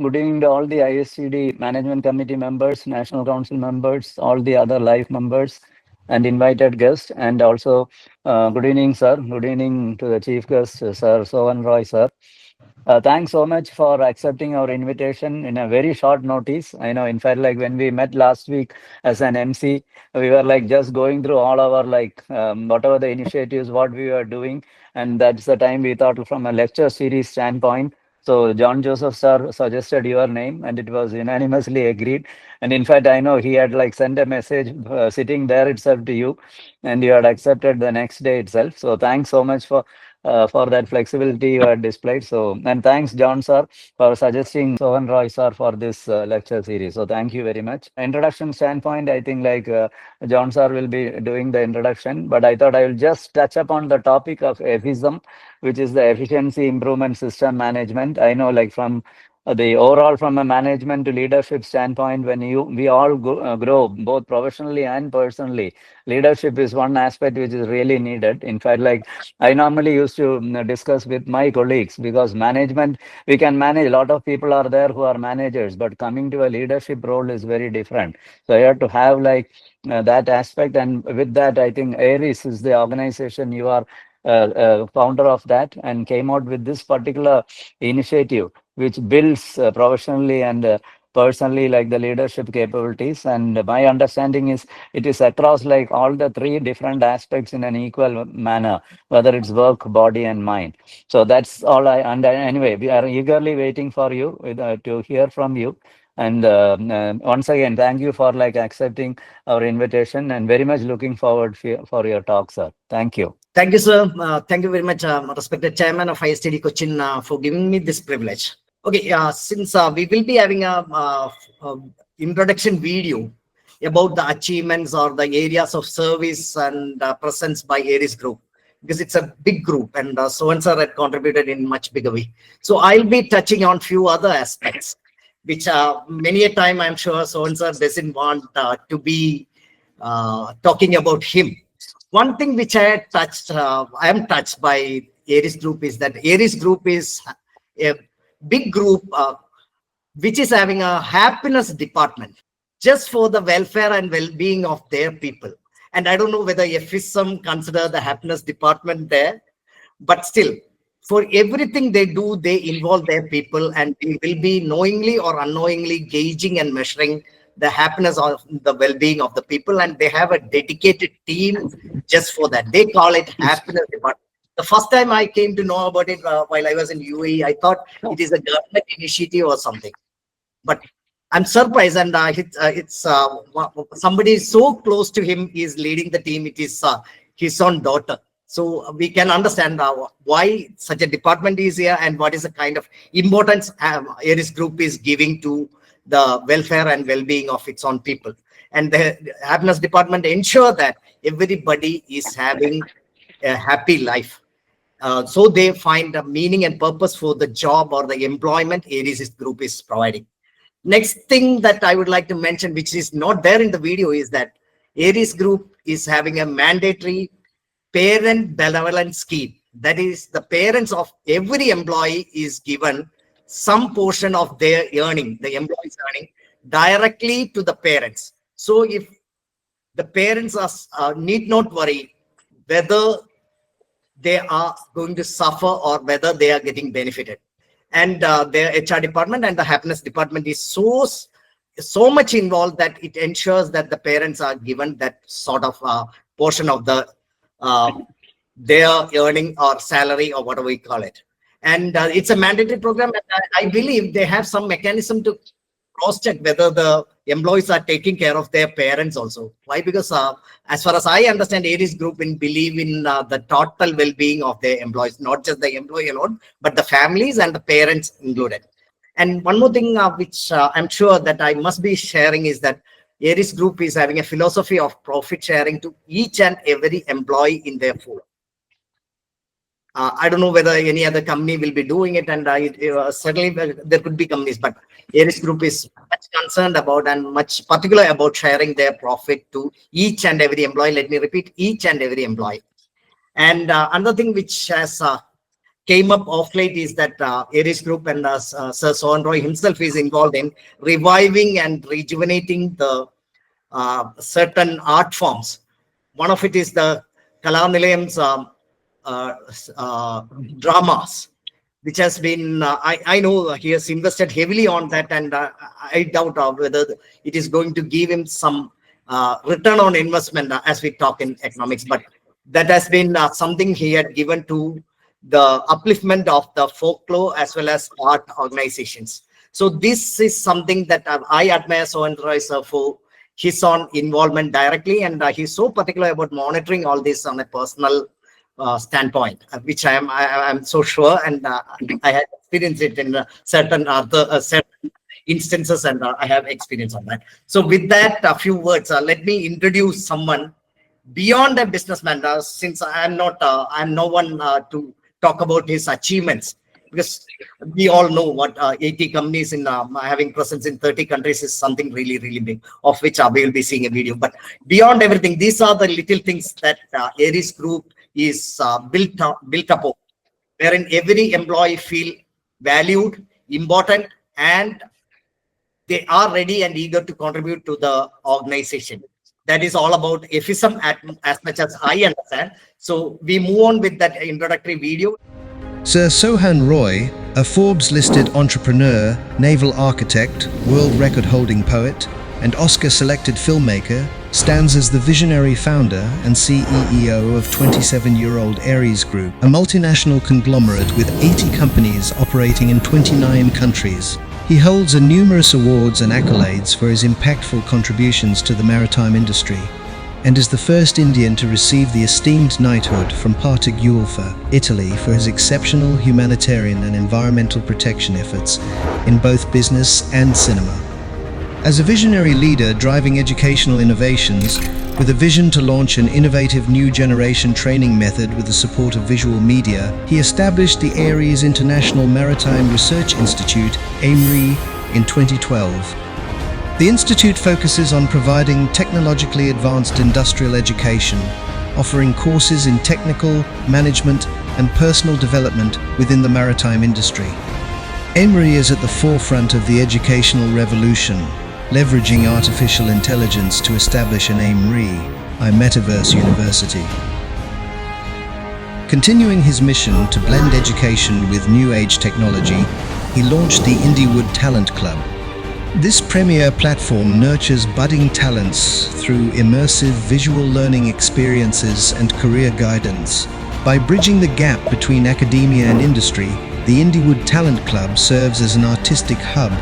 Good evening to all the ISTD Management Committee members, National Council members, all the other live members, and invited guests. And also, good evening, sir. Good evening to the chief guest, Sir Sohan Roy, sir. Thanks so much for accepting our invitation in a very short notice. I know, in fact, like when we met last week as an MC, we were like just going through all our like whatever the initiatives, what we were doing, and that's the time we thought from a lecture series standpoint. So John Joseph sir suggested your name, and it was unanimously agreed. And in fact, I know he had like sent a message sitting there itself to you, and you had accepted the next day itself. So thanks so much for that flexibility you had displayed. So, and thanks, John sir, for suggesting Sohan Roy sir for this lecture series. So, thank you very much. Introduction standpoint, I think like John sir will be doing the introduction, but I thought I will just touch upon the topic of EFFISM, which is the Efficiency Improvement System Management. I know, like from the overall from a management to leadership standpoint, when we all grow both professionally and personally, leadership is one aspect which is really needed. In fact, like I normally used to discuss with my colleagues, because management, we can manage, a lot of people are there who are managers, but coming to a leadership role is very different. So you have to have like that aspect. And with that, I think Aries is the organization you are founder of that, and came out with this particular initiative which builds professionally and personally like the leadership capabilities. And my understanding is it is across like all the three different aspects in an equal manner, whether it's work, body, and mind. So that's all and anyway, we are eagerly waiting for you to hear from you. And once again, thank you for like accepting our invitation, and very much looking forward for your talk, sir. Thank you. Thank you, sir. Thank you very much, respected chairman of ISTD Cochin, for giving me this privilege. Okay, since we will be having a introduction video about the achievements or the areas of service and presence by Aries Group, because it's a big group, and Sohan sir had contributed in much bigger way. So I'll be touching on few other aspects, which many a time I'm sure Sohan sir doesn't want to be talking about him. One thing which I am touched by Aries Group is that Aries Group is a big group which is having a happiness department just for the welfare and well-being of their people. And I don't know whether EFFISM consider the happiness department there, but still, for everything they do, they involve their people, and they will be knowingly or unknowingly gauging and measuring the happiness of the well-being of the people, and they have a dedicated team just for that. They call it happiness department. The first time I came to know about it while I was in UAE, I thought it is a government initiative or something, but I'm surprised, and it's somebody so close to him is leading the team. It is his own daughter. So we can understand why such a department is here, and what is the kind of importance Aries Group is giving to the welfare and well-being of its own people. And the happiness department ensure that everybody is having a happy life. So they find a meaning and purpose for the job or the employment Aries Group is providing. Next thing that I would like to mention, which is not there in the video, is that Aries Group is having a mandatory parent benevolent scheme. That is, the parents of every employee is given some portion of their earning, the employee's earning, directly to the parents. So if the parents are need not worry whether they are going to suffer or whether they are getting benefited. And their HR department and the happiness department is so much involved that it ensures that the parents are given that sort of portion of the their earning or salary or whatever we call it. And it's a mandatory program, and I believe they have some mechanism to cross-check whether the employees are taking care of their parents also. Why? Because as far as I understand, Aries Group believe in the total well-being of their employees, not just the employee alone, but the families and the parents included. And one more thing which I'm sure that I must be sharing is that Aries Group is having a philosophy of profit sharing to each and every employee in their fold. I don't know whether any other company will be doing it, and certainly there could be companies, but Aries Group is much concerned about and much particular about sharing their profit to each and every employee. Let me repeat, each and every employee. And another thing which has came up of late is that Aries Group and Sir Sohan Roy himself is involved in reviving and rejuvenating the certain art forms. One of it is the Kalanilayam's uh, uh, dramas, which has been, I know he has invested heavily on that, and I doubt whether it is going to give him some return on investment as we talk in economics. But that has been something he had given to the upliftment of the folklore as well as art organizations. So this is something that I admire Sohan Roy sir for his own involvement directly, and he's so particular about monitoring all this on a personal standpoint, which I'm so sure, and I had experienced it in certain other certain instances, and I have experience on that. So with that, a few words. Let me introduce someone beyond a businessman, since I'm no one to talk about his achievements, because we all know what 80 companies in having presence in 30 countries is something really, really big, of which we will be seeing a video. But beyond everything, these are the little things that Aries Group is built upon, wherein every employee feel valued, important, and they are ready and eager to contribute to the organization. That is all about EFFISM as much as I understand. So we move on with that introductory video. Sir Sohan Roy, a Forbes-listed entrepreneur, naval architect, world record-holding poet, and Oscar-selected filmmaker, stands as the visionary founder and CEO of 27-year-old Aries Group, a multinational conglomerate with 80 companies operating in 29 countries. He holds numerous awards and accolades for his impactful contributions to the maritime industry, and is the first Indian to receive the esteemed knighthood from Partig Ulfa, Italy, for his exceptional humanitarian and environmental protection efforts in both business and cinema. As a visionary leader driving educational innovations, with a vision to launch an innovative new generation training method with the support of visual media, he established the Aries International Maritime Research Institute, AMRI, in 2012. The institute focuses on providing technologically advanced industrial education, offering courses in technical, management, and personal development within the maritime industry. AMRI is at the forefront of the educational revolution, leveraging artificial intelligence to establish an AMRI, a metaverse university. Continuing his mission to blend education with new age technology, he launched the Indiewood Talent Club. This premier platform nurtures budding talents through immersive visual learning experiences and career guidance. By bridging the gap between academia and industry, the Indiewood Talent Club serves as an artistic hub,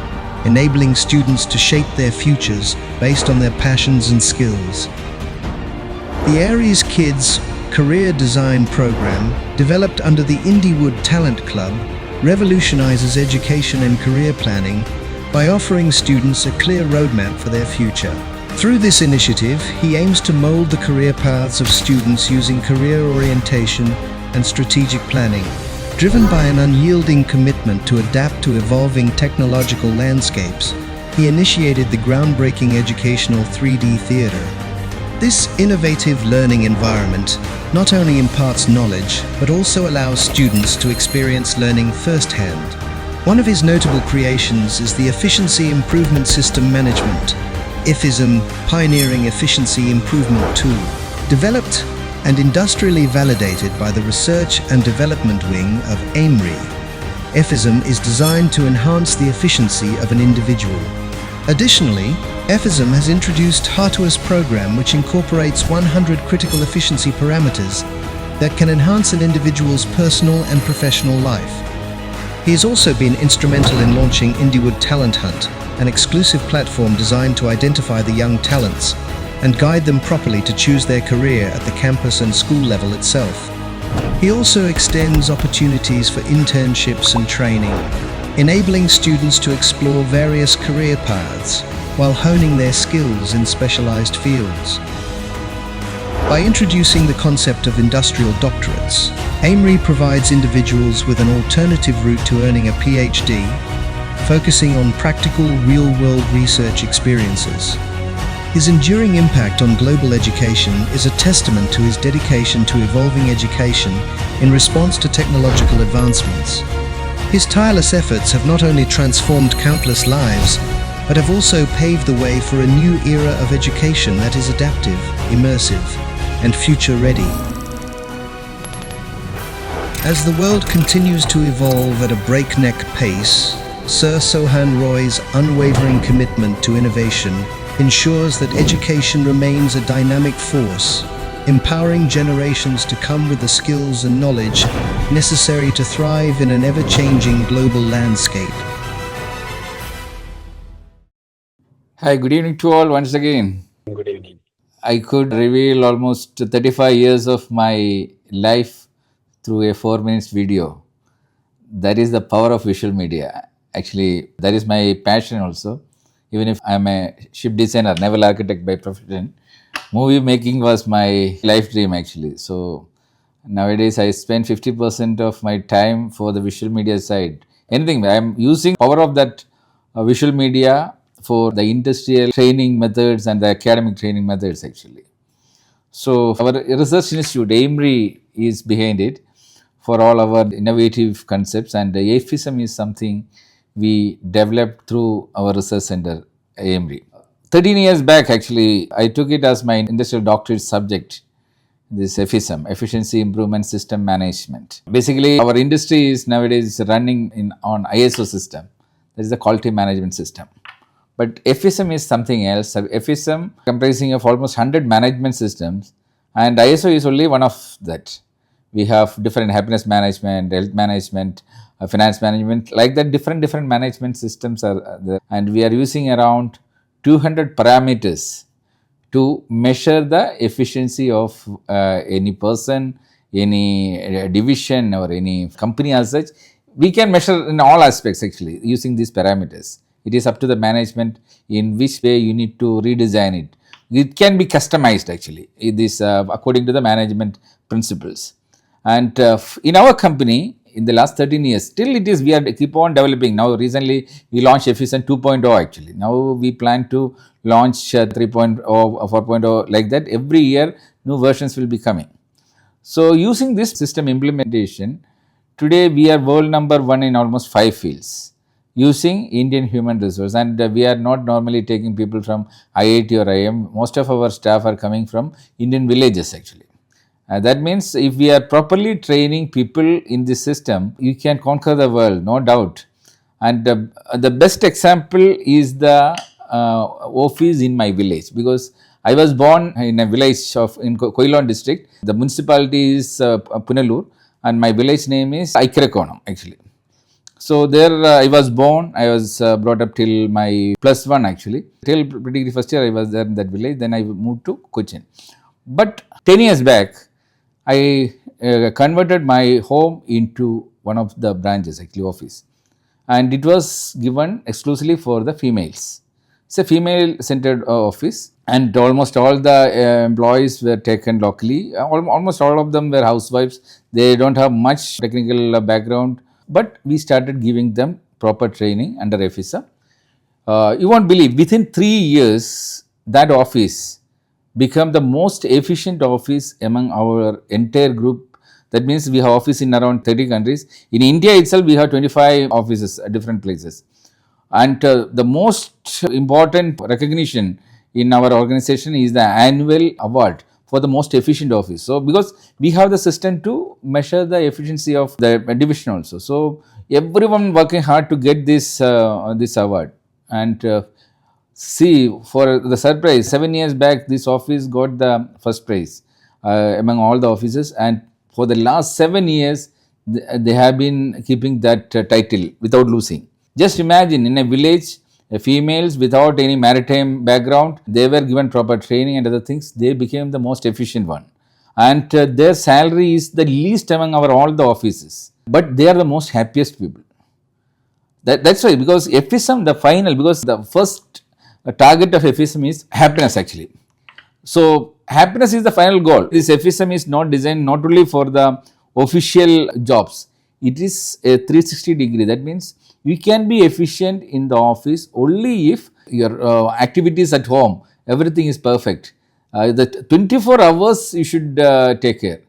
enabling students to shape their futures based on their passions and skills. The Aries Kids Career Design Program, developed under the Indiewood Talent Club, revolutionizes education and career planning by offering students a clear roadmap for their future. Through this initiative, he aims to mold the career paths of students using career orientation and strategic planning. Driven by an unyielding commitment to adapt to evolving technological landscapes, he initiated the groundbreaking educational 3D theater. This innovative learning environment not only imparts knowledge, but also allows students to experience learning firsthand. One of his notable creations is the Efficiency Improvement System Management, EFFISM Pioneering Efficiency Improvement Tool. Developed and industrially validated by the Research and Development Wing of AMRI, EFFISM is designed to enhance the efficiency of an individual. Additionally, EFFISM has introduced Hartua's program, which incorporates 100 critical efficiency parameters that can enhance an individual's personal and professional life. He has also been instrumental in launching Indiewood Talent Hunt, an exclusive platform designed to identify the young talents and guide them properly to choose their career at the campus and school level itself. He also extends opportunities for internships and training, enabling students to explore various career paths while honing their skills in specialized fields. By introducing the concept of industrial doctorates, AMRI provides individuals with an alternative route to earning a PhD, focusing on practical, real-world research experiences. His enduring impact on global education is a testament to his dedication to evolving education in response to technological advancements. His tireless efforts have not only transformed countless lives, but have also paved the way for a new era of education that is adaptive, immersive, and future-ready. As the world continues to evolve at a breakneck pace, Sir Sohan Roy's unwavering commitment to innovation ensures that education remains a dynamic force, empowering generations to come with the skills and knowledge necessary to thrive in an ever-changing global landscape. Hi, good evening to all once again. Good evening. I could reveal almost 35 years of my life through a 4 minutes video. That is the power of visual media. Actually, that is my passion also. Even if I'm a ship designer, naval architect by profession, movie making was my life dream actually. So nowadays I spend 50% of my time for the visual media side. Anything, I'm using power of that visual media for the industrial training methods and the academic training methods actually. So our research institute, AIMRI, is behind it for all our innovative concepts, and the EFFISM is something we developed through our research center, AIMRI. 13 years back, actually, I took it as my industrial doctorate subject, this EFFISM, Efficiency Improvement System Management. Basically, our industry is nowadays running on ISO system. That is the quality management system. But EFFISM is something else. EFFISM comprising of almost 100 management systems, and ISO is only one of that. We have different happiness management, health management, finance management, like that different management systems are there. And we are using around 200 parameters to measure the efficiency of any person, any division or any company as such. We can measure in all aspects actually using these parameters. It is up to the management in which way you need to redesign it. It can be customized actually. It is according to the management principles. And in our company, in the last 13 years, still it is, we are keep on developing. Now recently we launched EFFISM 2.0 actually. Now we plan to launch 3.0 or 4.0, like that. Every year new versions will be coming. So using this system implementation, today we are world number one in almost 5 fields using Indian human resource, and we are not normally taking people from IIT or IIM. Most of our staff are coming from Indian villages actually. That means if we are properly training people in this system, you can conquer the world, no doubt. And the best example is the office in my village, because I was born in a village in Koilon district. The municipality is Punalur, and my village name is Aikirakonam actually. So there I was born, I was brought up till my +1 actually. Till pretty first year I was there in that village, then I moved to Kochi. But 10 years back, I converted my home into one of the branches, actually office. And it was given exclusively for the females. It's a female-centered office, and almost all the employees were taken locally. Almost all of them were housewives. They don't have much technical background, but we started giving them proper training under EFFISM. You won't believe, within 3 years, that office become the most efficient office among our entire group. That means we have office in around 30 countries. In India itself, we have 25 offices at different places. And the most important recognition in our organization is the annual award for the most efficient office. So because we have the system to measure the efficiency of the division also. So everyone working hard to get this award. And see, for the surprise, 7 years back, this office got the first prize among all the offices, and for the last 7 years, they have been keeping that title without losing. Just imagine, in a village, females without any maritime background, they were given proper training and other things, they became the most efficient one. And their salary is the least among all the offices, but they are the most happiest people. That's why, because EFFISM, the final, because the first target of EFFISM is happiness actually. So happiness is the final goal. This EFFISM is not designed not only for the official jobs. It is a 360 degree. That means you can be efficient in the office only if your activities at home everything is perfect. The 24 hours you should take care.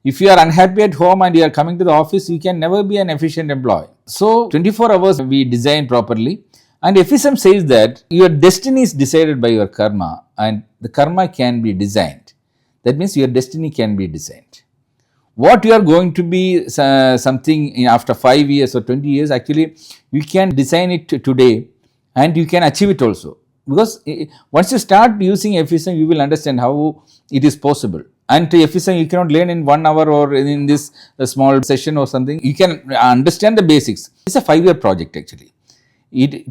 If you are unhappy at home and you are coming to the office, you can never be an efficient employee. So 24 hours we design properly. And EFFISM says that your destiny is decided by your karma, and the karma can be designed. That means your destiny can be designed. What you are going to be something after 5 years or 20 years, actually you can design it today and you can achieve it also. Because once you start using EFFISM, you will understand how it is possible. And EFFISM you cannot learn in 1 hour or in this small session or something. You can understand the basics. It's a 5-year project actually.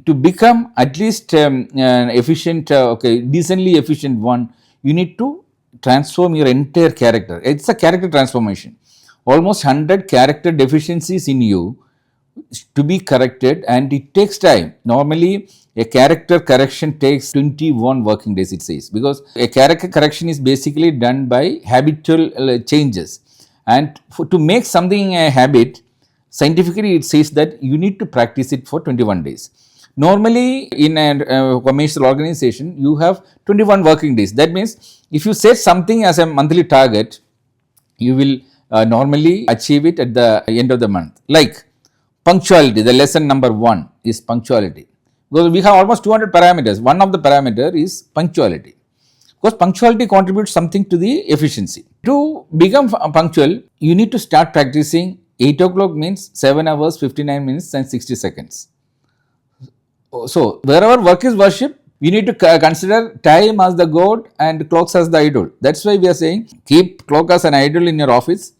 To become at least an efficient, decently efficient one, you need to transform your entire character. It's a character transformation. Almost 100 character deficiencies in you to be corrected, and it takes time. Normally, a character correction takes 21 working days, it says, because a character correction is basically done by habitual changes. And to make something a habit, scientifically it says that you need to practice it for 21 days. Normally in a commercial organization you have 21 working days. That means if you set something as a monthly target, you will normally achieve it at the end of the month. Like punctuality, the lesson number 1 is punctuality. Because we have almost 200 parameters. One of the parameter is punctuality. Because punctuality contributes something to the efficiency. To become punctual, you need to start practicing. 8 o'clock means 7 hours, 59 minutes and 60 seconds. So, wherever work is worship, we need to consider time as the god and clocks as the idol. That's why we are saying keep clock as an idol in your office.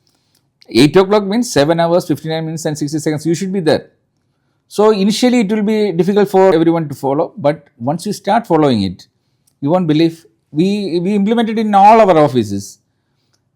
8 o'clock means 7 hours, 59 minutes and 60 seconds. You should be there. So, initially it will be difficult for everyone to follow, but once you start following it, you won't believe. We implement it in all our offices.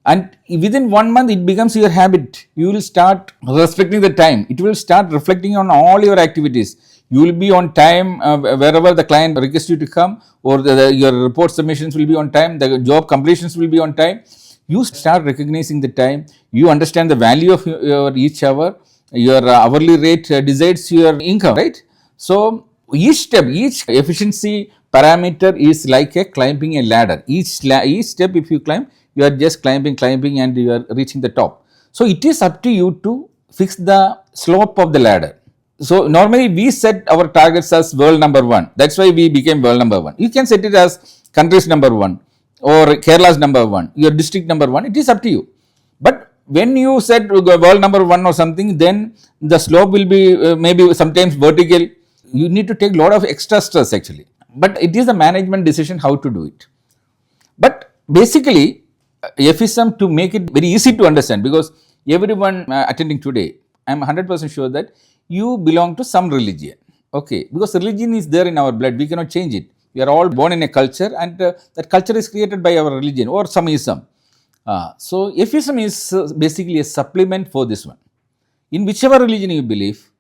And within 1 month, it becomes your habit. You will start respecting the time. It will start reflecting on all your activities. You will be on time wherever the client requests you to come, or your report submissions will be on time, the job completions will be on time. You start recognizing the time. You understand the value of your each hour. Your hourly rate decides your income, right? So each step, each efficiency parameter is like a climbing a ladder. Each step, if you climb, you are just climbing and you are reaching the top. So it is up to you to fix the slope of the ladder. So normally we set our targets as world number 1. That's why we became world number 1. You can set it as country's number 1 or Kerala's number 1, your district number 1. It is up to you. But when you set world number 1 or something, then the slope will be maybe sometimes vertical. You need to take a lot of extra stress actually. But it is a management decision how to do it. But basically, EFFISM, to make it very easy to understand, because everyone attending today, I am 100% sure that you belong to some religion. Okay, because religion is there in our blood, we cannot change it. We are all born in a culture, and that culture is created by our religion or some ism. So EFFISM is basically a supplement for this one. In whichever religion you believe,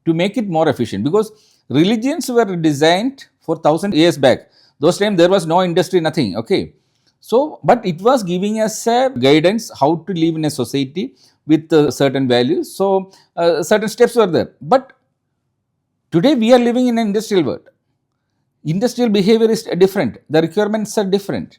to make it more efficient, because religions were designed for 1000 years back. Those times there was no industry, nothing. Okay. So, but it was giving us a guidance how to live in a society with certain values. So, certain steps were there. But today we are living in an industrial world. Industrial behavior is different. The requirements are different.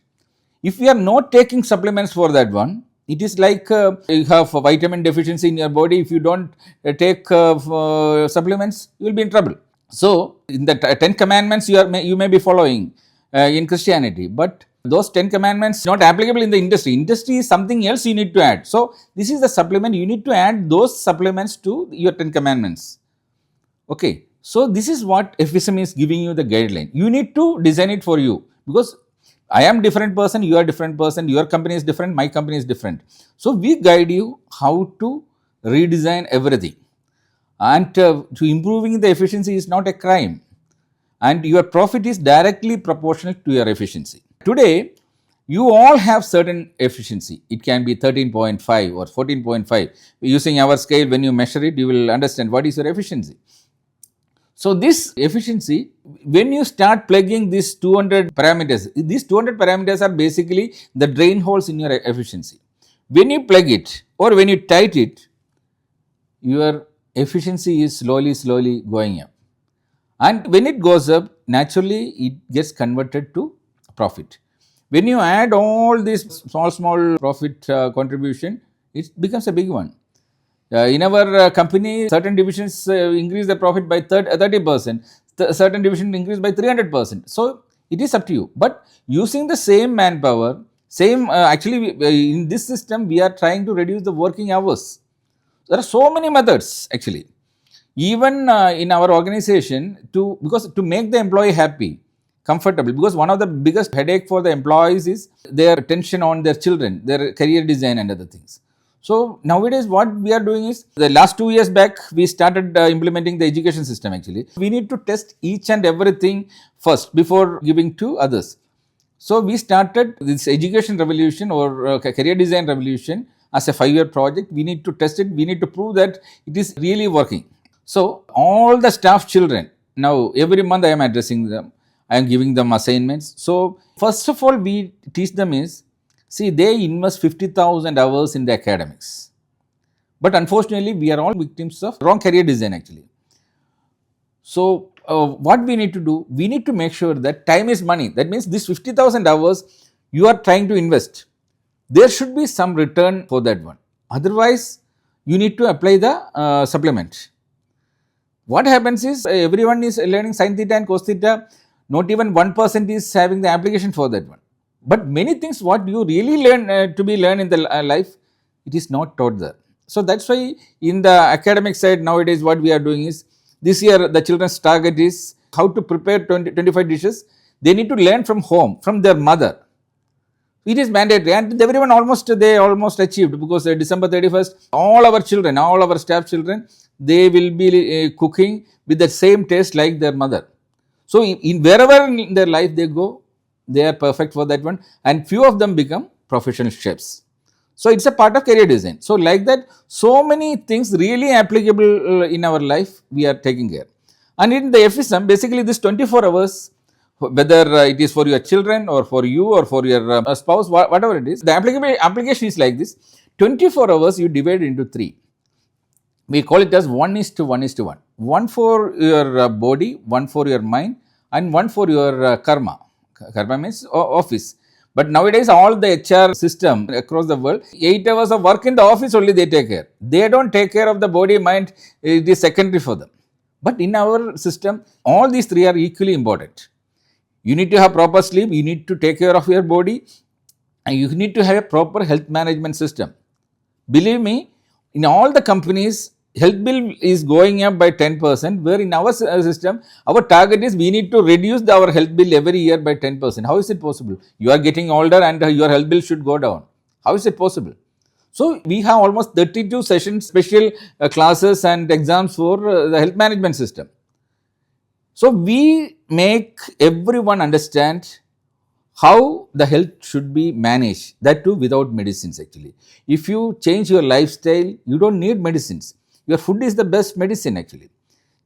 If we are not taking supplements for that one, it is like you have a vitamin deficiency in your body. If you don't take supplements, you will be in trouble. So, in the 10 commandments you may be following in Christianity, but those 10 commandments not applicable in the industry. Industry is something else you need to add. So, this is the supplement. You need to add those supplements to your 10 commandments. Okay. So, this is what EFFISM is giving you the guideline. You need to design it for you, because I am different person, you are different person, your company is different, my company is different. So, we guide you how to redesign everything. And to improving the efficiency is not a crime. And your profit is directly proportional to your efficiency. Today, you all have certain efficiency. It can be 13.5 or 14.5. Using our scale, when you measure it, you will understand what is your efficiency. So, this efficiency, when you start plugging these 200 parameters, these 200 parameters are basically the drain holes in your efficiency. When you plug it or when you tight it, your efficiency is slowly going up. And when it goes up, naturally it gets converted to profit. When you add all this small profit contribution, it becomes a big one. In our company, certain divisions increase the profit by 30%, certain division increase by 300%. So it is up to you. But using the same manpower, in this system, we are trying to reduce the working hours. There are so many methods actually. Even in our organization, to make the employee happy, comfortable, because one of the biggest headache for the employees is their attention on their children, their career design and other things. So nowadays what we are doing is, the last 2 years back we started implementing the education system actually. We need to test each and everything first before giving to others. So we started this education revolution or career design revolution as a 5-year project. We need to test it. We need to prove that it is really working. So all the staff children, now every month I am addressing them. I am giving them assignments. So first of all we teach them is, see, they invest 50,000 hours in the academics. But unfortunately we are all victims of wrong career design actually. So what we need to do, we need to make sure that time is money. That means this 50,000 hours you are trying to invest, there should be some return for that one. Otherwise, you need to apply the supplement. What happens is, everyone is learning sin theta and cos theta, not even 1% is having the application for that one. But many things what you really learn to be learned in the life, it is not taught there. So that's why in the academic side nowadays what we are doing is, this year the children's target is how to prepare 25 dishes. They need to learn from home, from their mother. It is mandatory, and everyone almost achieved, because December 31st, all our children, all our staff children, they will be cooking with the same taste like their mother. So in wherever in their life they go, they are perfect for that one, and few of them become professional chefs. So it's a part of career design. So like that, so many things really applicable in our life we are taking care. And in the EFFISM, basically this 24 hours, whether it is for your children or for you or for your spouse, whatever it is, the application is like this. 24 hours you divide into 3. We call it as 1:1:1. One for your body, one for your mind, and one for your karma. Karma means office. But nowadays all the HR system across the world, 8 hours of work in the office only they take care. They don't take care of the body, mind. It is secondary for them. But in our system, all these 3 are equally important. You need to have proper sleep, you need to take care of your body, and you need to have a proper health management system. Believe me, in all the companies, health bill is going up by 10%, where in our system, our target is we need to reduce our health bill every year by 10%. How is it possible? You are getting older and your health bill should go down. How is it possible? So we have almost 32 sessions, special classes and exams for the health management system. So we make everyone understand how the health should be managed, that too without medicines actually. If you change your lifestyle, you don't need medicines. Your food is the best medicine actually.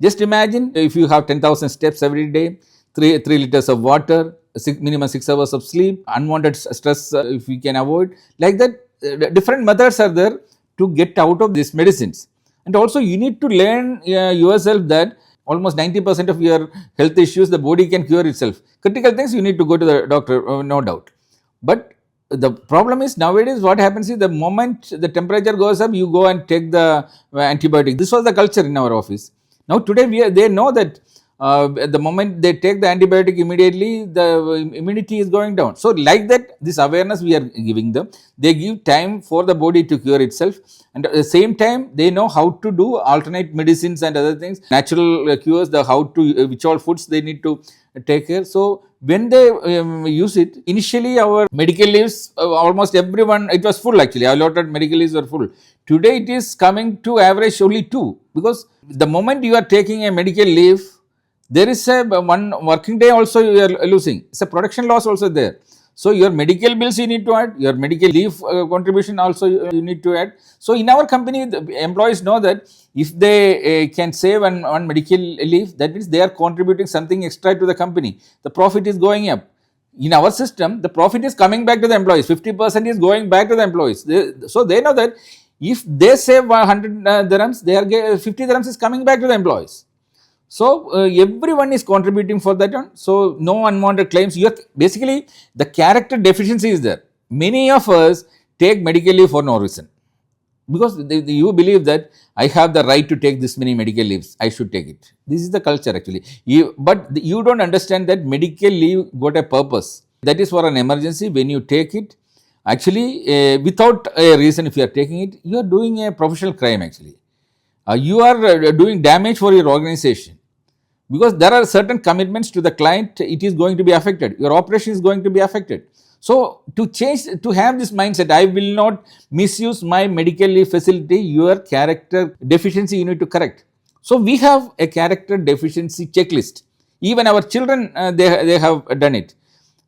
Just imagine if you have 10,000 steps every day, 3 liters of water, minimum 6 hours of sleep, unwanted stress if we can avoid. Like that, different methods are there to get out of these medicines. And also you need to learn yourself that almost 90% of your health issues the body can cure itself. Critical things you need to go to the doctor, no doubt. But the problem is nowadays what happens is, the moment the temperature goes up, you go and take the antibiotic. This was the culture in our office. Now today they know that at the moment they take the antibiotic, immediately the immunity is going down. So like that, this awareness we are giving them. They give time for the body to cure itself, and at the same time they know how to do alternate medicines and other things, natural cures, which all foods they need to take care. So when they use it, initially our medical leaves, almost everyone, it was full actually, allotted medical leaves were full. Today it is coming to average only 2, because the moment you are taking a medical leave, there is a one working day also you are losing. It's a production loss also there. So your medical bills you need to add, your medical leave contribution also you need to add. So in our company, the employees know that if they can save on medical leave, that means they are contributing something extra to the company. The profit is going up. In our system, the profit is coming back to the employees. 50% is going back to the employees. So they know that if they save 100 dirhams, 50 dirhams is coming back to the employees. So everyone is contributing for that one. So no unwanted claims. You are basically, the character deficiency is there. Many of us take medical leave for no reason, because you believe that I have the right to take this many medical leaves, I should take it. This is the culture actually. But you don't understand that medical leave got a purpose. That is for an emergency. When you take it, actually without a reason, if you are taking it, you are doing a professional crime actually. You are doing damage for your organization, because there are certain commitments to the client. It is going to be affected, your operation is going to be affected. So to change, to have this mindset, I will not misuse my medical leave facility, your character deficiency you need to correct. So we have a character deficiency checklist. Even our children, they have done it.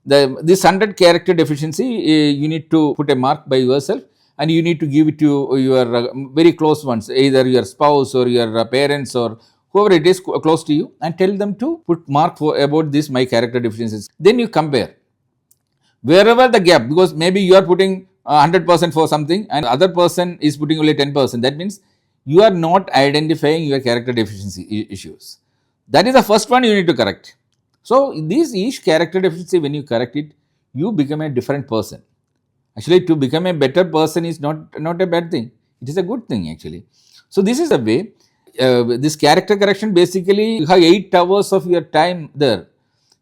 This 100 character deficiency, you need to put a mark by yourself, and you need to give it to your very close ones, either your spouse or your parents or whoever it is close to you, and tell them to put mark for about this my character deficiencies. Then you compare wherever the gap, because maybe you are putting 100% for something and other person is putting only 10%. That means you are not identifying your character deficiency issues. That is the first one you need to correct. So this each character deficiency, when you correct it, you become a different person. Actually, to become a better person is not a bad thing. It is a good thing actually. So this is the way. This character correction, basically you have 8 hours of your time there.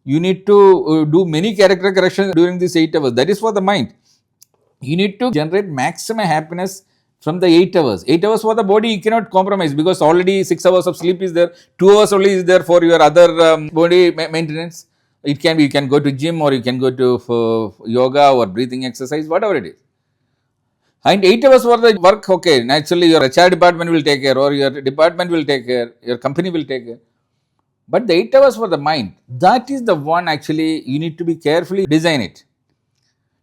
You need to do many character corrections during these 8 hours. That is for the mind. You need to generate maximum happiness from the 8 hours. 8 hours for the body you cannot compromise, because already 6 hours of sleep is there. 2 hours only is there for your other body maintenance. It can be, you can go to gym, or you can go to for yoga or breathing exercise, whatever it is. And 8 hours for the work, okay, naturally your HR department will take care, or your department will take care, your company will take care. But the 8 hours for the mind, that is the one actually you need to be carefully design it.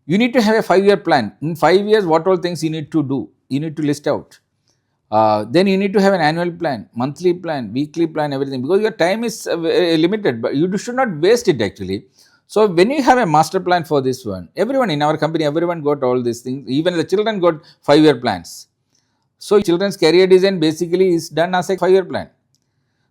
You need to have a 5-year plan. In 5 years, what all things you need to do, you need to list out. Then you need to have an annual plan, monthly plan, weekly plan, everything, because your time is limited, but you should not waste it actually. So when you have a master plan for this one, everyone in our company, everyone got all these things. Even the children got 5-year plans. So children's career design basically is done as a 5-year plan.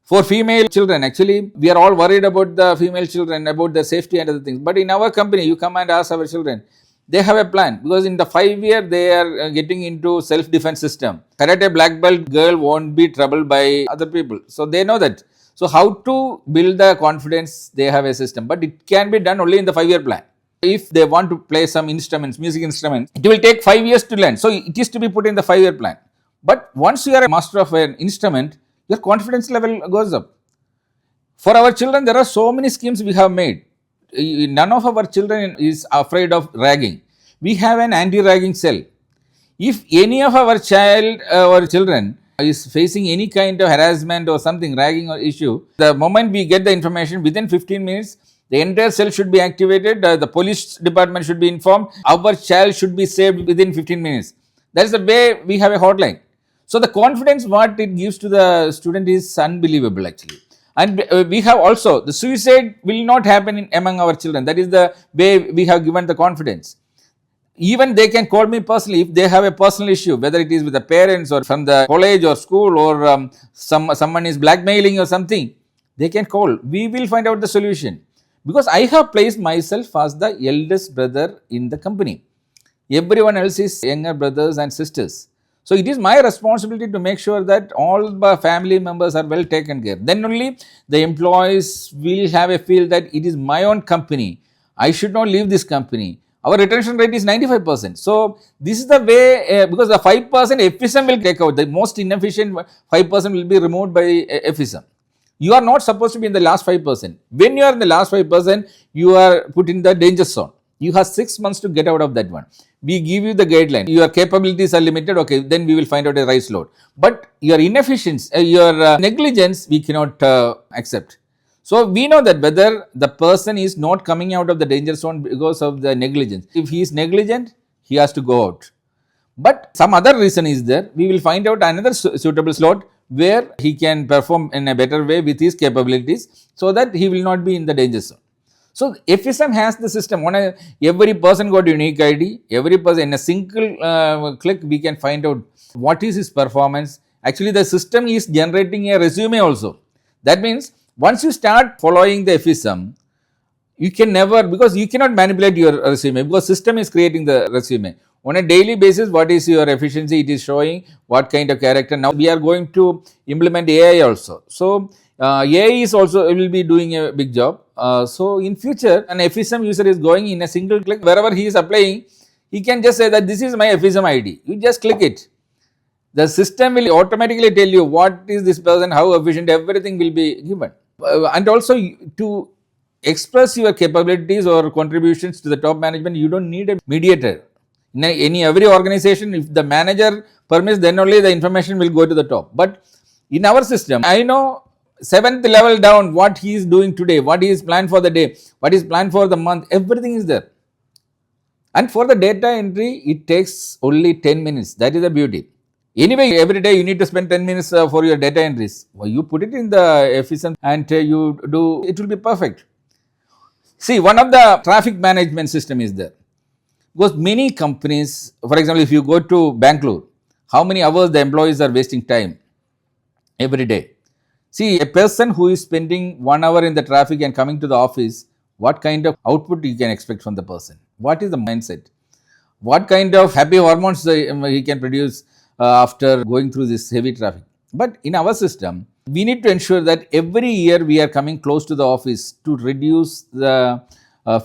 For female children, actually, we are all worried about the female children, about their safety and other things. But in our company, you come and ask our children, they have a plan, because in the 5-year they are getting into self-defense system. Karate black belt girl won't be troubled by other people. So they know that. So how to build the confidence, they have a system. But it can be done only in the 5-year plan. If they want to play some instruments, music instruments, it will take 5 years to learn. So it is to be put in the 5-year plan. But once you are a master of an instrument, your confidence level goes up. For our children, there are so many schemes we have made. None of our children is afraid of ragging. We have an anti-ragging cell. If any of our child or children is facing any kind of harassment or something, ragging or issue, the moment we get the information, within 15 minutes, the entire cell should be activated, the police department should be informed, our child should be saved within 15 minutes. That is the way we have a hotline. So the confidence what it gives to the student is unbelievable actually. And we have also, the suicide will not happen among our children. That is the way we have given the confidence. Even they can call me personally if they have a personal issue, whether it is with the parents or from the college or school, or someone is blackmailing or something, they can call. We will find out the solution, because I have placed myself as the eldest brother in the company. Everyone else is younger brothers and sisters. So it is my responsibility to make sure that all the family members are well taken care. Then only the employees will have a feel that it is my own company. I should not leave this company. Our retention rate is 95%. So this is the way, because the 5% EFFISM will take out. The most inefficient 5% will be removed by EFFISM. You are not supposed to be in the last 5%. When you are in the last 5%, you are put in the danger zone. You have 6 months to get out of that one. We give you the guideline. Your capabilities are limited. Okay, then we will find out a rise load. But your inefficiency, your negligence, we cannot accept. So we know that whether the person is not coming out of the danger zone because of the negligence. If he is negligent, he has to go out. But some other reason is there. We will find out another suitable slot where he can perform in a better way with his capabilities, so that he will not be in the danger zone. So EFFISM has the system. Every person got unique ID. Every person in a single click we can find out what is his performance. Actually, the system is generating a resume also. That means Once you start following the EFFISM, you can never, because you cannot manipulate your resume, because system is creating the resume on a daily basis. What is your efficiency? It is showing what kind of character. Now we are going to implement AI also. So AI is also will be doing a big job. So in future, an EFFISM user is going in a single click, wherever he is applying, he can just say that this is my EFFISM ID. You just click it. The system will automatically tell you what is this person, how efficient, everything will be given. And also to express your capabilities or contributions to the top management, you don't need a mediator. In every organization, if the manager permits, then only the information will go to the top. But in our system, I know 7th level down what he is doing today, what he is planned for the day, what is planned for the month, everything is there. And for the data entry, it takes only 10 minutes. That is the beauty. Anyway, every day you need to spend 10 minutes for your data entries. Well, you put it in the EFFISM and you do, it will be perfect. See, one of the traffic management system is there. Because many companies, for example, if you go to Bangalore, how many hours the employees are wasting time every day. See, a person who is spending 1 hour in the traffic and coming to the office, what kind of output you can expect from the person? What is the mindset? What kind of happy hormones he can produce after going through this heavy traffic? But in our system, we need to ensure that every year we are coming close to the office to reduce the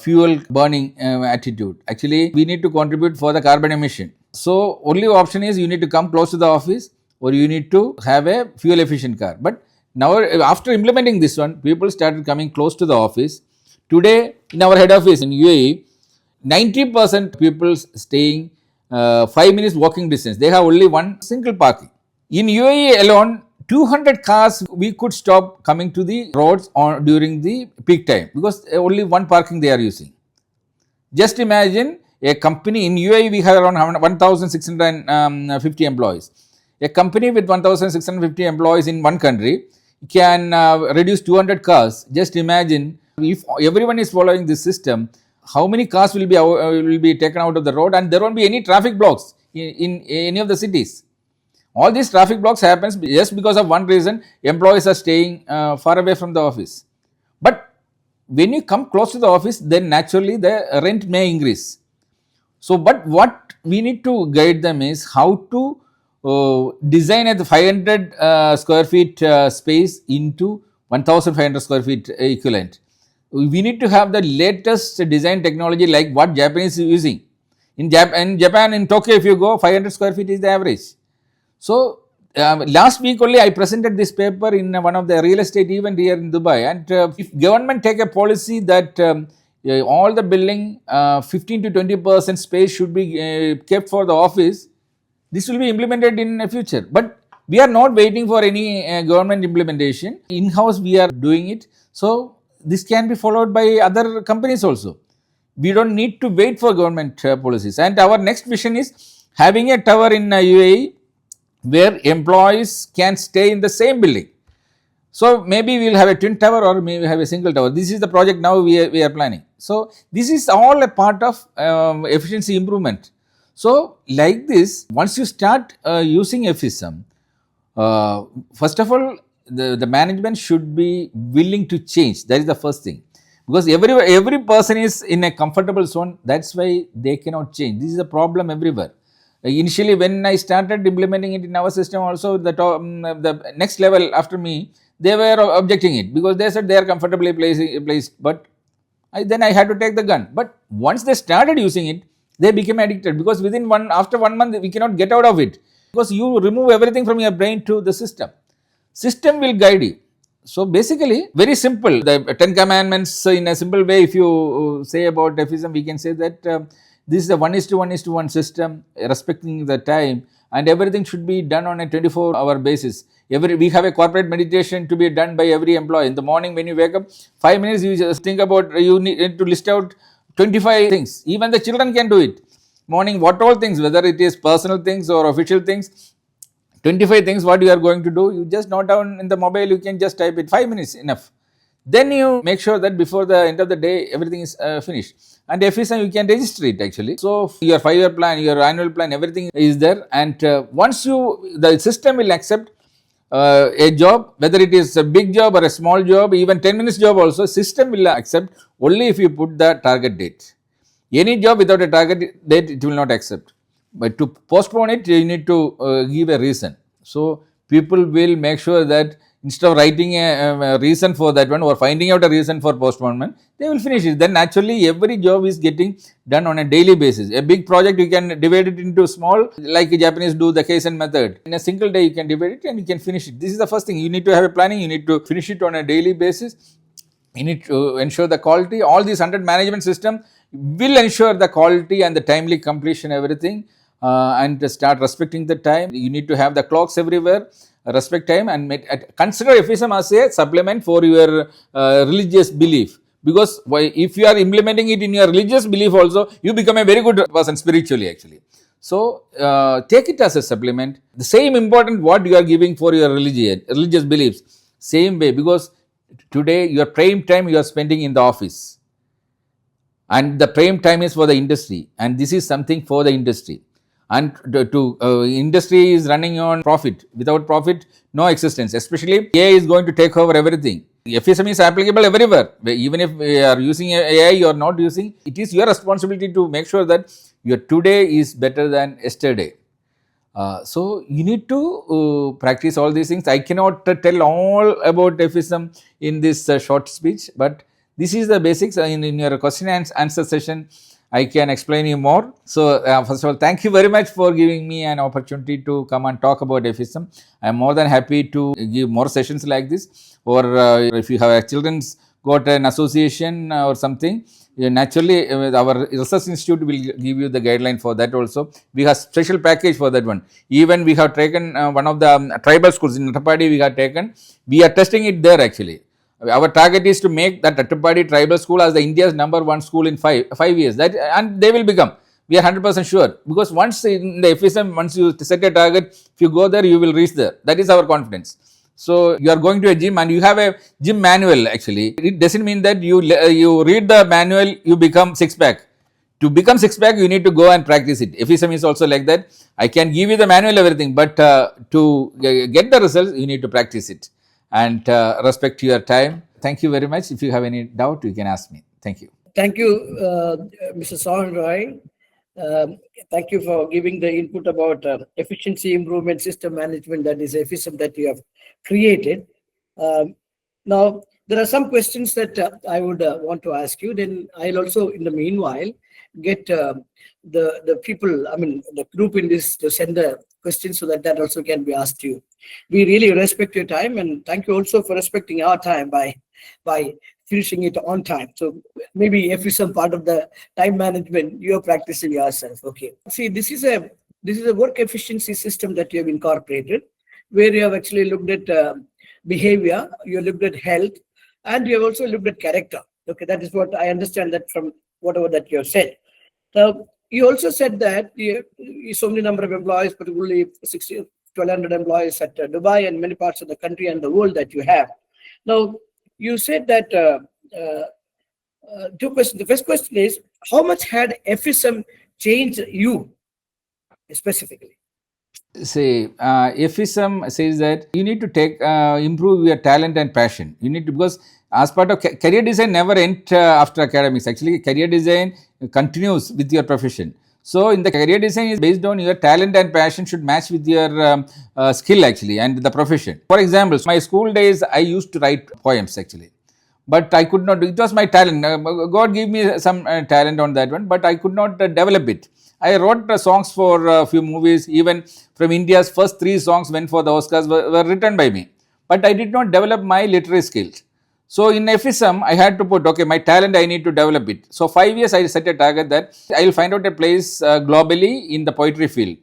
fuel burning attitude. Actually, we need to contribute for the carbon emission. So, only option is you need to come close to the office or you need to have a fuel efficient car. But now, after implementing this one, people started coming close to the office. Today, in our head office in UAE, 90% people staying 5 minutes walking distance. They have only one single parking. In UAE alone, 200 cars we could stop coming to the roads during the peak time, because only one parking they are using. Just imagine a company in UAE, we have around 1,650 employees. A company with 1,650 employees in one country can reduce 200 cars. Just imagine if everyone is following this system, how many cars will be taken out of the road, and there won't be any traffic blocks in any of the cities. All these traffic blocks happens just because of one reason: employees are staying far away from the office. But when you come close to the office, then naturally the rent may increase. So, but what we need to guide them is how to design a 500 square feet space into 1,500 square feet equivalent. We need to have the latest design technology like what Japanese is using. In Japan, in Tokyo, if you go, 500 square feet is the average. So, last week only I presented this paper in one of the real estate event here in Dubai, and if government take a policy that all the building 15 to 20% space should be kept for the office, this will be implemented in the future. But we are not waiting for any government implementation. In-house we are doing it. So, this can be followed by other companies also. We don't need to wait for government policies. And our next vision is having a tower in UAE where employees can stay in the same building. So, maybe we will have a twin tower or maybe have a single tower. This is the project now we are planning. So, this is all a part of efficiency improvement. So, like this, once you start using EFFISM, first of all, the management should be willing to change. That is the first thing, because every person is in a comfortable zone. That's why they cannot change. This is a problem everywhere. Initially, when I started implementing it in our system, also the next level after me, they were objecting it because they said they are comfortably placed. But then I had to take the gun. But once they started using it, they became addicted, because after 1 month we cannot get out of it, because you remove everything from your brain to the system. System will guide you. So basically, very simple. The 10 commandments in a simple way, if you say about EFFISM, we can say that this is a 1:1:1 system, respecting the time, and everything should be done on a 24-hour basis. We have a corporate meditation to be done by every employee. In the morning when you wake up, 5 minutes you just think about, you need to list out 25 things. Even the children can do it. Morning, what all things, whether it is personal things or official things, 25 things what you are going to do, you just note down in the mobile, you can just type it, 5 minutes enough. Then you make sure that before the end of the day, everything is finished. And EFFISM, you can register it actually. So, your 5-year plan, your annual plan, everything is there. And once the system will accept a job, whether it is a big job or a small job, even 10 minutes job also, system will accept only if you put the target date. Any job without a target date, it will not accept. But to postpone it, you need to give a reason. So people will make sure that instead of writing a reason for that one or finding out a reason for postponement, they will finish it. Then naturally every job is getting done on a daily basis. A big project you can divide it into small, like the Japanese do the Kaizen method. In a single day you can divide it and you can finish it. This is the first thing. You need to have a planning. You need to finish it on a daily basis. You need to ensure the quality. All these 100 management system will ensure the quality and the timely completion, everything, and to start respecting the time. You need to have the clocks everywhere, respect time, and consider EFFISM as a supplement for your religious belief. Because if you are implementing it in your religious belief also, you become a very good person spiritually actually. So take it as a supplement. The same important what you are giving for your religious beliefs, same way, because today your prime time you are spending in the office, and the prime time is for the industry, and this is something for the industry. And industry is running on profit. Without profit, no existence. Especially AI is going to take over everything. EFFISM is applicable everywhere. Even if we are using AI or not using, it is your responsibility to make sure that your today is better than yesterday. So you need to practice all these things. I cannot tell all about EFFISM in this short speech, but this is the basics. In your question and answer session, I can explain you more. So first of all, thank you very much for giving me an opportunity to come and talk about EFFISM. I am more than happy to give more sessions like this. Or if you have children's got an association or something, naturally our research institute will give you the guideline for that also. We have special package for that one. Even we have taken one of the tribal schools in Attapadi, we are testing it there actually. Our target is to make that Attapadi tribal school as the India's #1 school in 5 years. That, and they will become. We are 100% sure, because once in the EFFISM, once you set a target, if you go there, you will reach there. That is our confidence. So you are going to a gym and you have a gym manual actually. It doesn't mean that you read the manual, you become six-pack. To become six-pack, you need to go and practice it. EFFISM is also like that. I can give you the manual, everything, but to get the results, you need to practice it and respect your time. Thank you very much. If you have any doubt, you can ask me. Thank you. Thank you, Mr. Sohan Roy. Thank you for giving the input about efficiency improvement system management, that is EFFISM, that you have created. Now, there are some questions that I would want to ask you. Then I'll also, in the meanwhile, get the people, I mean, the group in this to send the questions so that also can be asked to you. We really respect your time, and thank you also for respecting our time by finishing it on time. So maybe EFFISM part of the time management you're practicing yourself. Okay. See, this is a work efficiency system that you have incorporated, where you have actually looked at behavior, you have looked at health, and you have also looked at character. Okay, that is what I understand that from whatever that you have said. Now, you also said that so many number of employees, particularly 1,200 employees at Dubai and many parts of the country and the world that you have. Now, you said that two questions. The first question is, how much had EFFISM changed you specifically? Say, EFFISM says that you need to improve your talent and passion. You need to, because as part of career design never ends after academics. Actually, career design continues with your profession. So, in the career design is based on your talent and passion should match with your skill actually and the profession. For example, my school days I used to write poems actually, but I could not do it. Was my talent. God gave me some talent on that one, but I could not develop it. I wrote songs for a few movies. Even from India's first 3 songs went for the Oscars were written by me, but I did not develop my literary skills. So in EFFISM, I had to put, okay, my talent, I need to develop it. So 5 years, I set a target that I will find out a place globally in the poetry field.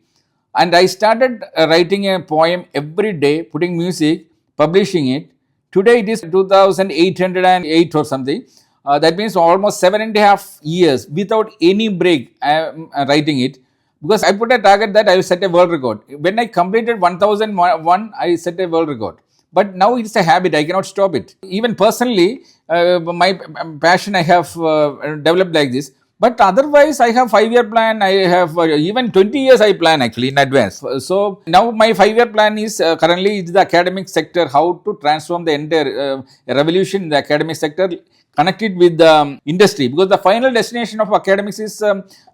And I started writing a poem every day, putting music, publishing it. Today it is 2,808 or something. That means almost 7.5 years without any break writing it. Because I put a target that I will set a world record. When I completed 1001, I set a world record. But now it's a habit, I cannot stop it. Even personally, my passion I have developed like this. But otherwise, I have 5-year plan. I have even 20 years I plan actually in advance. So now my 5-year plan is currently it's the academic sector, how to transform the entire revolution in the academic sector, connected with the industry, because the final destination of academics is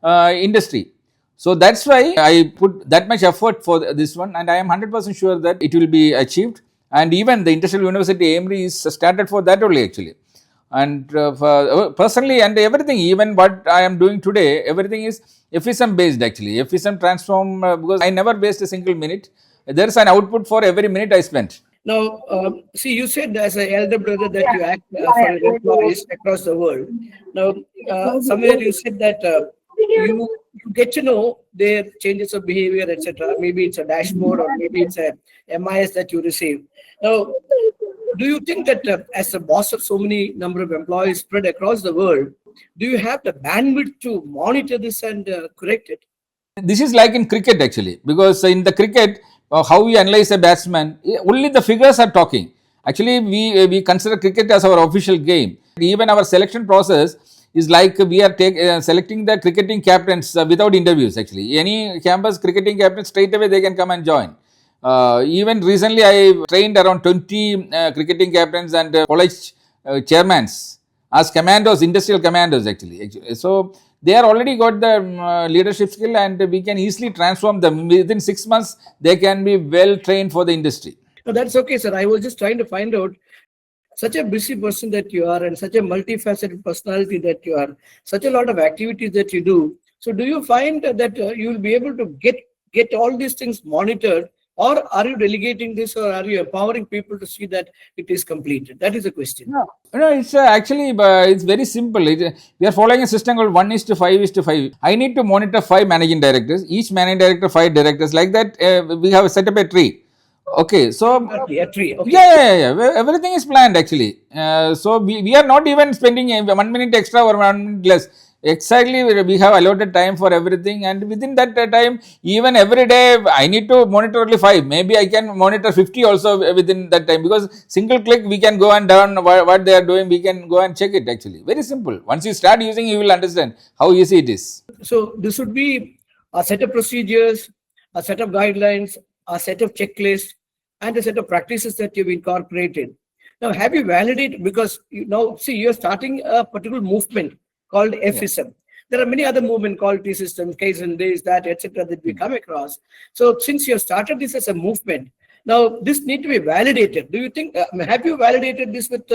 industry. So that's why I put that much effort for this one, and I am 100% sure that it will be achieved. And even the Industrial University AMRI is started for that only actually. And personally, and everything, even what I am doing today, everything is EFFISM based actually. EFFISM transform, because I never waste a single minute. There is an output for every minute I spent. Now, see, you said as an elder brother that you act for employees across the world. Now, somewhere you said that you get to know their changes of behavior, etc. Maybe it's a dashboard or maybe it's a MIS that you receive. Now, do you think that as a boss of so many number of employees spread across the world, do you have the bandwidth to monitor this and correct it? This is like in cricket actually, because in the cricket, how we analyze a batsman, only the figures are talking. Actually, we consider cricket as our official game. Even our selection process is like we are selecting the cricketing captains without interviews actually. Any campus cricketing captain, straight away they can come and join. Even recently, I trained around 20 cricketing captains and college chairmans as commandos, industrial commandos actually. So they are already got the leadership skill, and we can easily transform them. Within 6 months, they can be well trained for the industry. No, that's okay, sir. I was just trying to find out, such a busy person that you are and such a multifaceted personality that you are, such a lot of activities that you do. So do you find that you will be able to get all these things monitored, or are you delegating this, or are you empowering people to see that it is completed? That is the question. No, it's actually it's very simple. We are following a system called 1:5:5. I need to monitor 5 managing directors. Each managing director, 5 directors. Like that, we have set up a tree. Okay, so A tree. Okay. yeah. Everything is planned actually. So we are not even spending 1 minute extra or 1 minute less. Exactly, we have allotted time for everything, and within that time, even every day, I need to monitor only 5. Maybe I can monitor 50 also within that time, because single click we can go and down what they are doing. We can go and check it actually. Very simple. Once you start using, you will understand how easy it is. So this would be a set of procedures, a set of guidelines, a set of checklists, and a set of practices that you've incorporated. Now, have you validated, because you're starting a particular movement called EFFISM. There are many other movements called T-systems, Kaizen, this, that, etc. that we come across. So since you have started this as a movement, now this need to be validated. Do you think, have you validated this with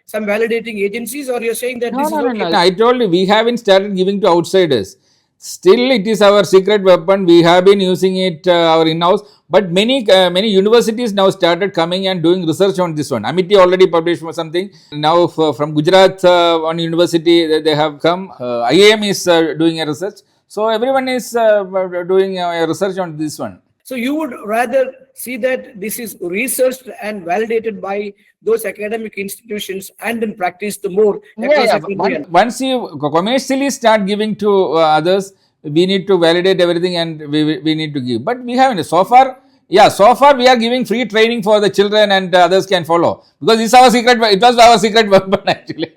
some validating agencies, or you're saying that this is okay? No. I told you, we haven't started giving to outsiders. Still, it is our secret weapon. We have been using it our in-house, but many universities now started coming and doing research on this one. Amity already published something. Now from Gujarat, one university they have come. IAM is doing a research. So everyone is doing a research on this one. So you would rather see that this is researched and validated by those academic institutions and then practiced more. Once you commercially start giving to others, we need to validate everything, and we need to give. But we haven't. So far we are giving free training for the children, and others can follow, because it's our secret. It was our secret weapon actually.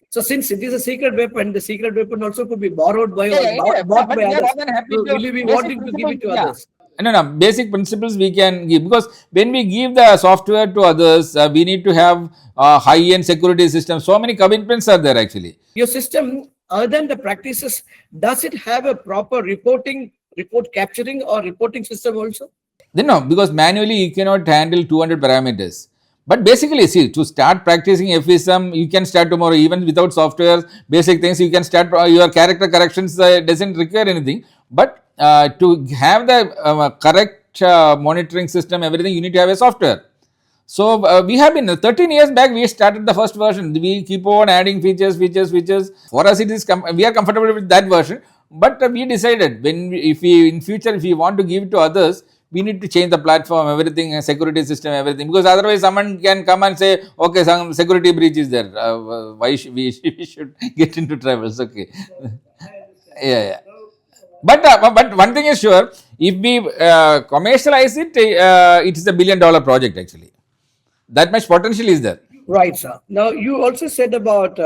So since it is a secret weapon, the secret weapon also could be borrowed by bought by others. So will you be wanting to give it to others? No. Basic principles we can give, because when we give the software to others, we need to have high-end security system. So many commitments are there actually. Your system, other than the practices, does it have a proper report capturing or reporting system also? Then no, because manually you cannot handle 200 parameters. But basically, see, to start practicing EFFISM, you can start tomorrow, even without software, basic things, you can start. Your character corrections doesn't require anything. But to have the correct monitoring system, everything, you need to have a software. So we have been 13 years back, we started the first version. We keep on adding features. For us, it is we are comfortable with that version. But we decided, if we want to give it to others, we need to change the platform, everything, security system, everything. Because otherwise, someone can come and say, okay, some security breach is there. Why we should get into troubles? Okay. Yeah. But one thing is sure, if we commercialize it, it is $1 billion project actually. That much potential is there. Right, sir. Now, you also said about,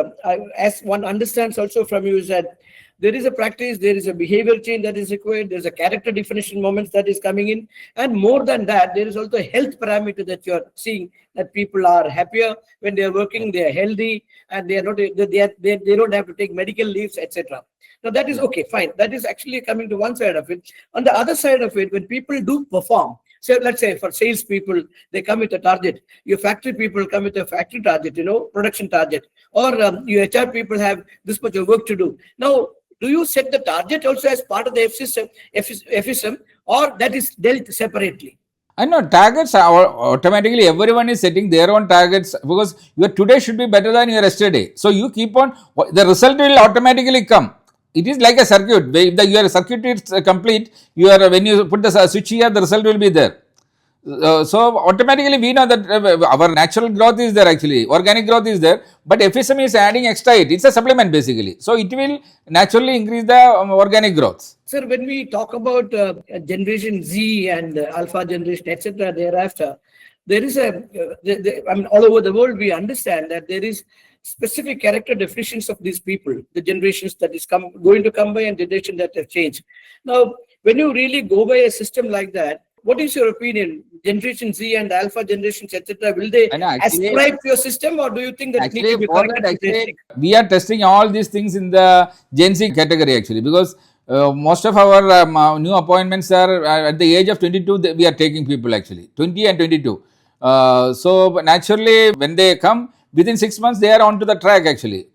as one understands also from you, is that there is a practice, there is a behavior change that is required, there's a character definition moments that is coming in, and more than that, there is also a health parameter that you're seeing, that people are happier when they are working, they are healthy, and they are not they don't have to take medical leaves, etc. Now that is okay, fine. That is actually coming to one side of it. On the other side of it, when people do perform, so let's say for sales people, they come with a target. Your factory people come with a factory target, production target, or your HR people have this much of work to do. Now, do you set the target also as part of the EFFISM, or that is dealt separately? I know targets are automatically, everyone is setting their own targets, because your today should be better than your yesterday. So you keep on, the result will automatically come. It is like a circuit. If your circuit is complete, when you put the switch here, the result will be there. So automatically we know that our natural growth is there, actually organic growth is there, but EFFISM is adding extra. It's a supplement basically, so it will naturally increase the organic growth. Sir, when we talk about generation Z and alpha generation, etc., thereafter, there is I mean, all over the world we understand that there is specific character definitions of these people, the generations that is going to come by and generation that have changed. Now, when you really go by a system like that, what is your opinion? Generation Z and alpha generations, etc., will they ascribe to your system, or do you think that it needs to be corrected? We are testing all these things in the Gen Z category, actually, because most of our new appointments are at the age of 22. We are taking people, actually 20 and 22. So naturally, when they come within 6 months, they are onto the track, actually.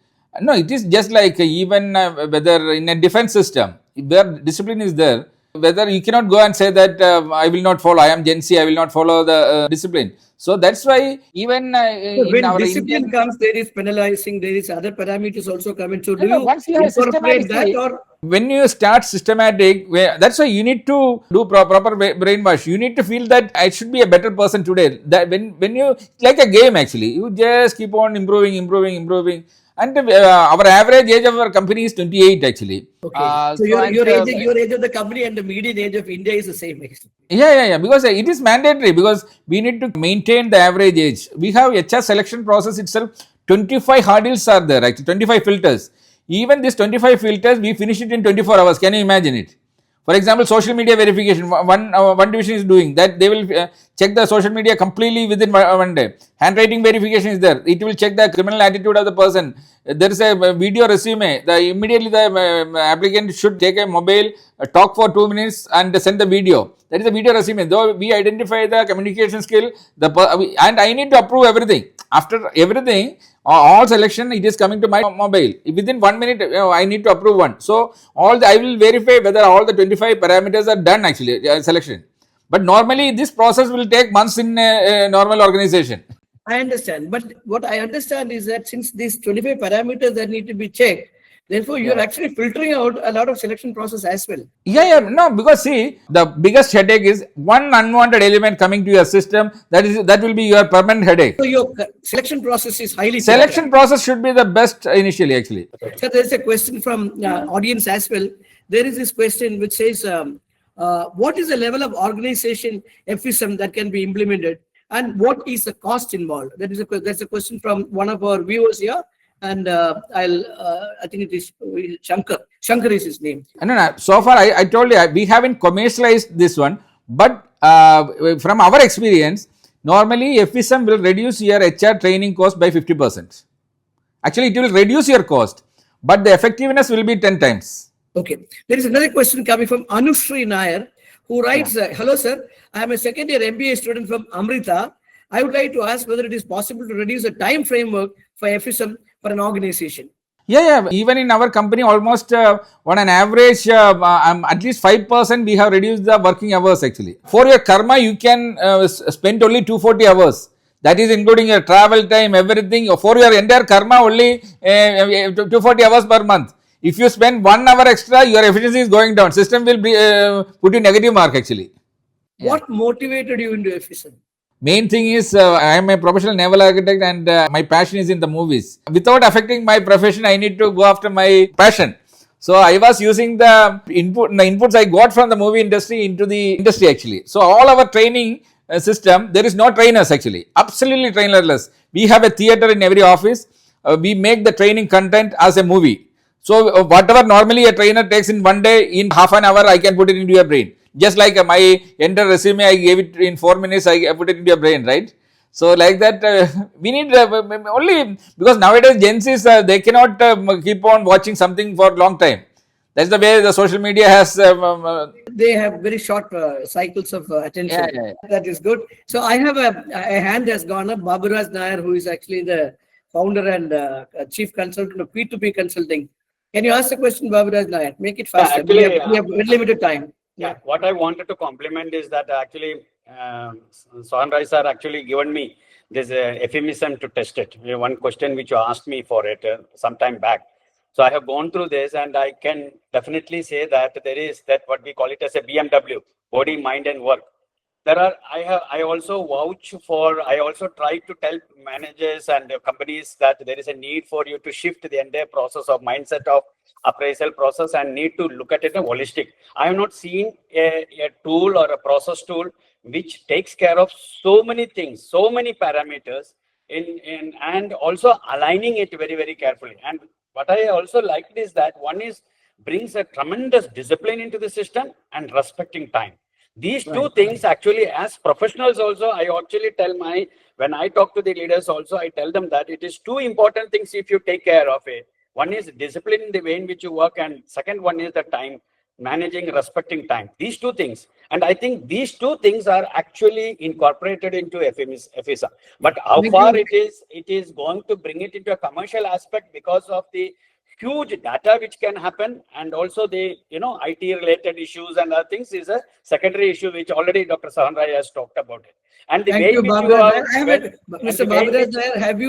No, it is just like even whether in a defense system, where discipline is there, whether you cannot go and say that I will not follow, I am Gen Z, I will not follow the discipline. So that's why even when our discipline comes, there is penalizing, there is other parameters also coming. So do you incorporate that, or when you start systematic, that's why you need to do proper brainwash. You need to feel that I should be a better person today. That when you, like a game, actually, you just keep on improving. And our average age of our company is 28, actually. Okay. So your age of the company and the median age of India is the same. Yeah. Because it is mandatory, because we need to maintain the average age. We have HR selection process itself. 25 hurdles are there, actually 25 filters. Even this 25 filters, we finish it in 24 hours. Can you imagine it? For example, social media verification, one division is doing that. They will check the social media completely within one day. Handwriting verification is there. It will check the criminal attitude of the person. There is a video resume. Immediately the applicant should take a mobile, talk for 2 minutes and send the video. That is a video resume. Though we identify the communication skill, and I need to approve everything. After everything, all selection, it is coming to my mobile. Within 1 minute, I need to approve one. So I will verify whether all the 25 parameters are done, actually, selection. But normally this process will take months in a normal organization. I understand. But what I understand is that since these 25 parameters that need to be checked, therefore you are actually filtering out a lot of selection process as well. No, because see, the biggest headache is one unwanted element coming to your system. That will be your permanent headache. So your selection process is highly selection process should be the best initially, actually. So there is a question from audience as well. There is this question which says, what is the level of organization EFFISM that can be implemented, and what is the cost involved? That's a question from one of our viewers here. And I think it is Shankar. Shankar is his name. No. So far, I told you, we haven't commercialized this one. But from our experience, normally EFFISM will reduce your HR training cost by 50%. Actually, it will reduce your cost, but the effectiveness will be 10 times. Okay. There is another question coming from Anushree Nair, who writes, hello, sir. I am a second year MBA student from Amrita. I would like to ask whether it is possible to reduce the time framework for EFFISM for an organization. Yeah. Even in our company, almost on an average, at least 5% we have reduced the working hours, actually. For your karma, you can spend only 240 hours. That is including your travel time, everything. For your entire karma, only 240 hours per month. If you spend 1 hour extra, your efficiency is going down. System will be, put you negative mark, actually. What motivated you into EFFISM? Main thing is I am a professional naval architect, and my passion is in the movies. Without affecting my profession, I need to go after my passion. So I was using the inputs I got from the movie industry into the industry, actually. So all our training system, there is no trainers, actually. Absolutely trainerless. We have a theater in every office. We make the training content as a movie. So whatever normally a trainer takes in one day, in half an hour I can put it into your brain. Just like my entire resume, I gave it in 4 minutes, I put it into your brain, right? So like that, we need only because nowadays Gen Zs, they cannot keep on watching something for a long time. That's the way the social media has. They have very short cycles of attention. Yeah. That is good. So I have a hand has gone up. Baburaj Nair, who is actually the founder and chief consultant of P2P consulting. Can you ask the question, Baburaj Nair? Make it faster. Actually, we have very limited time. Yeah, what I wanted to compliment is that actually Sohan Rai sir actually given me this euphemism to test it. One question which you asked me for it some time back. So I have gone through this, and I can definitely say that there is that what we call it as a BMW, body, mind, and work. There are I also vouch for, I also try to tell managers and companies that there is a need for you to shift the entire process of mindset of appraisal process and need to look at it as holistic. I have not seen a tool or a process tool which takes care of so many things, so many parameters in and also aligning it very, very carefully. And what I also liked is that one is brings a tremendous discipline into the system and respecting time. These two things actually, as professionals also, I actually tell when I talk to the leaders also, I tell them that it is two important things if you take care of it. One is discipline in the way in which you work, and second one is the time, managing, respecting time. These two things. And I think these two things are actually incorporated into EFFISM. But how far it is going to bring it into a commercial aspect because of the huge data which can happen, and also the IT related issues and other things is a secondary issue which already Dr. Sohan Rai has talked about it. And the way in which you are, Mr. Baburaj Nair, have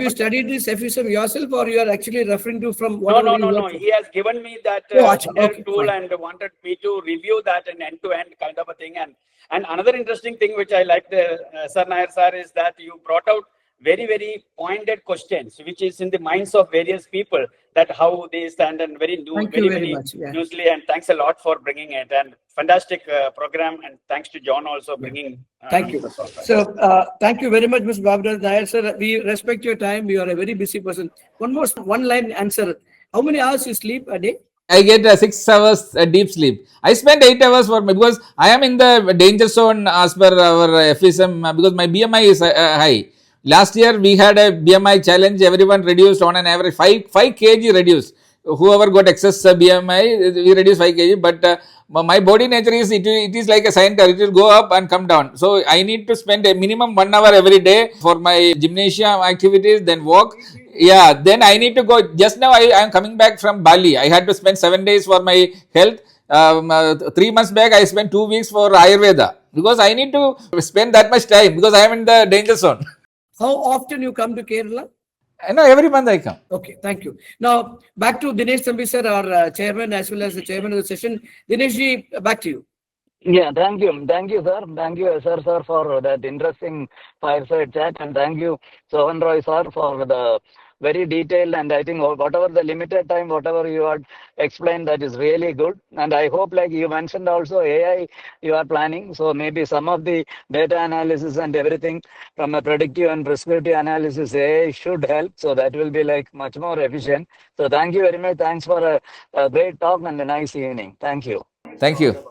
you studied this EFFISM yourself, or you are actually referring to from what? No. He has given me that tool and wanted me to review that in end-to-end kind of a thing. And another interesting thing which I liked, Sir Nair sir, is that you brought out very, very pointed questions, which is in the minds of various people, that how they stand, and very newsly. And thanks a lot for bringing it, and fantastic program. And thanks to John also bringing. Thank you. So thank you very much, Mr. Baburaj Nair, sir. We respect your time. You are a very busy person. One line answer. How many hours you sleep a day? I get 6 hours deep sleep. I spend 8 hours because I am in the danger zone as per our EFFISM, because my BMI is high. Last year we had a BMI challenge. Everyone reduced on an average 5 kg reduced. Whoever got excess BMI, we reduced 5 kg. But my body nature is it is like a sine curve. It will go up and come down. So I need to spend a minimum 1 hour every day for my gymnasium activities, then walk. Yeah, then I need to go. Just now I am coming back from Bali. I had to spend 7 days for my health. 3 months back I spent 2 weeks for Ayurveda, because I need to spend that much time, because I am in the danger zone. How often you come to Kerala? No, every month I come. Okay, thank you. Now, back to Dinesh Thambi sir, our chairman, as well as the chairman of the session. Dinesh ji, back to you. Yeah, thank you, sir. Thank you, sir, for that interesting fireside chat, and thank you, Sohan Roy, sir, for the very detailed, and I think whatever the limited time, whatever you had explained, that is really good. And I hope, like you mentioned also, AI you are planning, so maybe some of the data analysis and everything from a predictive and prescriptive analysis, AI should help, so that will be like much more efficient. So thank you very much. Thanks for a great talk and a nice evening. Thank you. Thank you.